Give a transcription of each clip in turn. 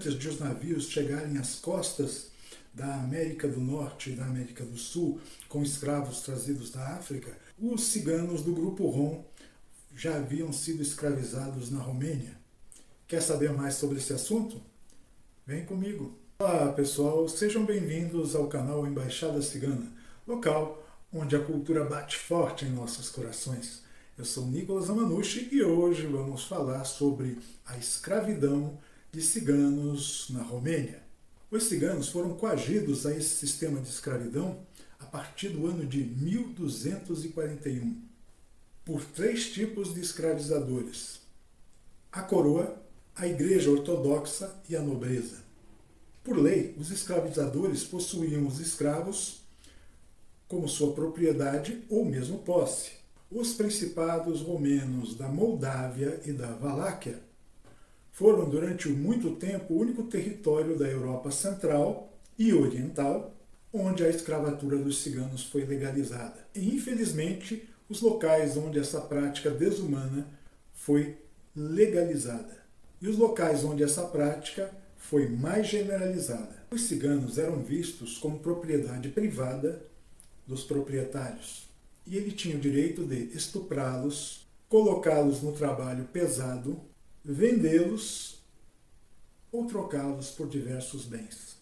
antes de os navios chegarem às costas da América do Norte e da América do Sul, com escravos trazidos da África, os ciganos do grupo Rom já haviam sido escravizados na Romênia. Quer saber mais sobre esse assunto? Vem comigo! Olá pessoal, sejam bem-vindos ao canal Embaixada Cigana, local onde a cultura bate forte em nossos corações. Eu sou Nicolas Amanushi e hoje vamos falar sobre a escravidão de ciganos na Romênia. Os ciganos foram coagidos a esse sistema de escravidão a partir do ano de 1241, por três tipos de escravizadores: a coroa, a Igreja Ortodoxa e a nobreza. Por lei, os escravizadores possuíam os escravos como sua propriedade ou mesmo posse. Os principados romenos da Moldávia e da Valáquia foram durante muito tempo o único território da Europa Central e Oriental onde a escravatura dos ciganos foi legalizada. E, infelizmente, os locais onde essa prática desumana foi legalizada. E os locais onde essa prática foi mais generalizada. Os ciganos eram vistos como propriedade privada dos proprietários. E ele tinha o direito de estuprá-los, colocá-los no trabalho pesado, vendê-los ou trocá-los por diversos bens.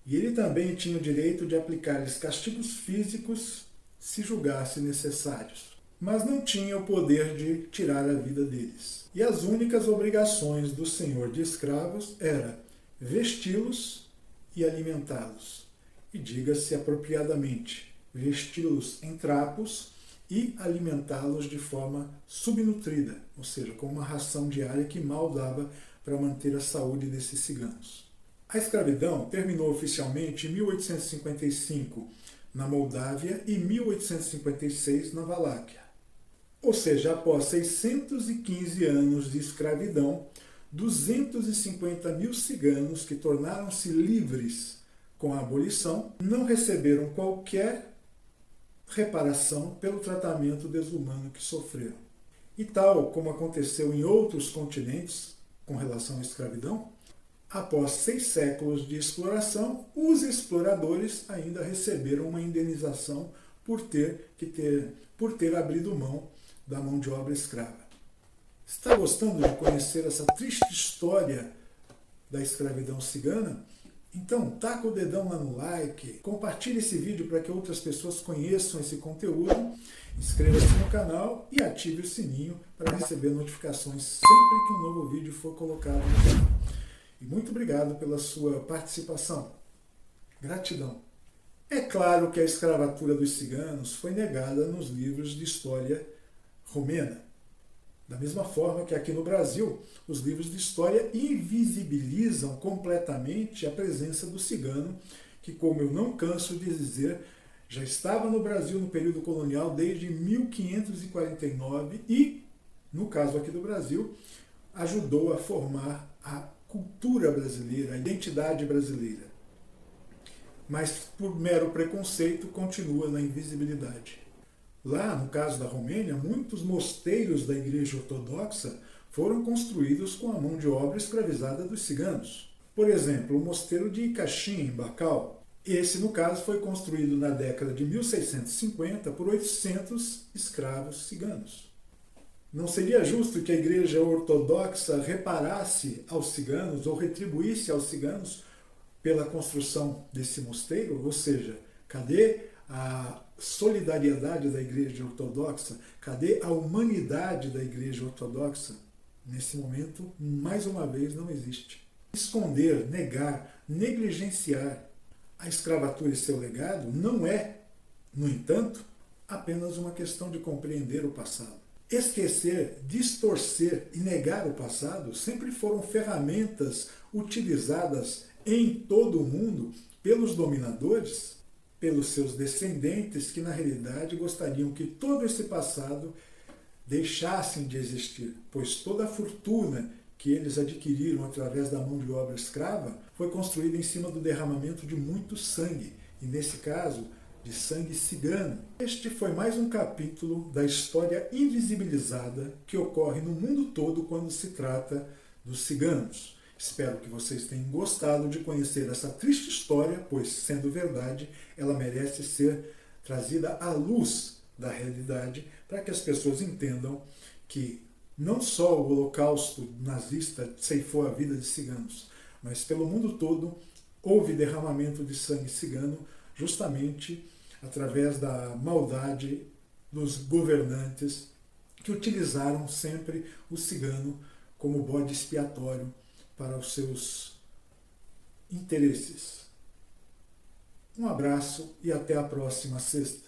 E ele também tinha o direito de aplicar-lhes castigos físicos se julgasse necessários, mas não tinha o poder de tirar a vida deles. E as únicas obrigações do senhor de escravos era vesti-los e alimentá-los. E diga-se apropriadamente, vesti-los em trapos e alimentá-los de forma subnutrida, ou seja, com uma ração diária que mal dava para manter a saúde desses ciganos. A escravidão terminou oficialmente em 1855 na Moldávia e 1856 na Valáquia. Ou seja, após 615 anos de escravidão, 250 mil ciganos que tornaram-se livres com a abolição não receberam qualquer reparação pelo tratamento desumano que sofreram. E tal como aconteceu em outros continentes com relação à escravidão, após 6 séculos de exploração, os exploradores ainda receberam uma indenização por ter abrido mão da mão de obra escrava. Está gostando de conhecer essa triste história da escravidão cigana? Então, taca o dedão lá no like, compartilhe esse vídeo para que outras pessoas conheçam esse conteúdo, inscreva-se no canal e ative o sininho para receber notificações sempre que um novo vídeo for colocado no canal. E muito obrigado pela sua participação. Gratidão. É claro que a escravatura dos ciganos foi negada nos livros de história romena. Da mesma forma que aqui no Brasil, os livros de história invisibilizam completamente a presença do cigano, que, como eu não canso de dizer, já estava no Brasil no período colonial desde 1549 e, no caso aqui do Brasil, ajudou a formar a cultura brasileira, a identidade brasileira. Mas, por mero preconceito, continua na invisibilidade. Lá, no caso da Romênia, muitos mosteiros da Igreja Ortodoxa foram construídos com a mão de obra escravizada dos ciganos. Por exemplo, o mosteiro de Icachim, em Bacau. Esse, no caso, foi construído na década de 1650 por 800 escravos ciganos. Não seria justo que a Igreja Ortodoxa reparasse aos ciganos ou retribuísse aos ciganos pela construção desse mosteiro? Ou seja, cadê a solidariedade da Igreja Ortodoxa? Cadê a humanidade da Igreja Ortodoxa? Nesse momento, mais uma vez, não existe. Esconder, negar, negligenciar a escravatura e seu legado não é, no entanto, apenas uma questão de compreender o passado. Esquecer, distorcer e negar o passado sempre foram ferramentas utilizadas em todo o mundo pelos dominadores, pelos seus descendentes, que na realidade gostariam que todo esse passado deixassem de existir, pois toda a fortuna que eles adquiriram através da mão de obra escrava foi construída em cima do derramamento de muito sangue, e nesse caso, de sangue cigano. Este foi mais um capítulo da história invisibilizada que ocorre no mundo todo quando se trata dos ciganos. Espero que vocês tenham gostado de conhecer essa triste história, pois, sendo verdade, ela merece ser trazida à luz da realidade para que as pessoas entendam que não só o Holocausto nazista ceifou a vida de ciganos, mas pelo mundo todo houve derramamento de sangue cigano justamente através da maldade dos governantes que utilizaram sempre o cigano como bode expiatório para os seus interesses. Um abraço e até a próxima sexta.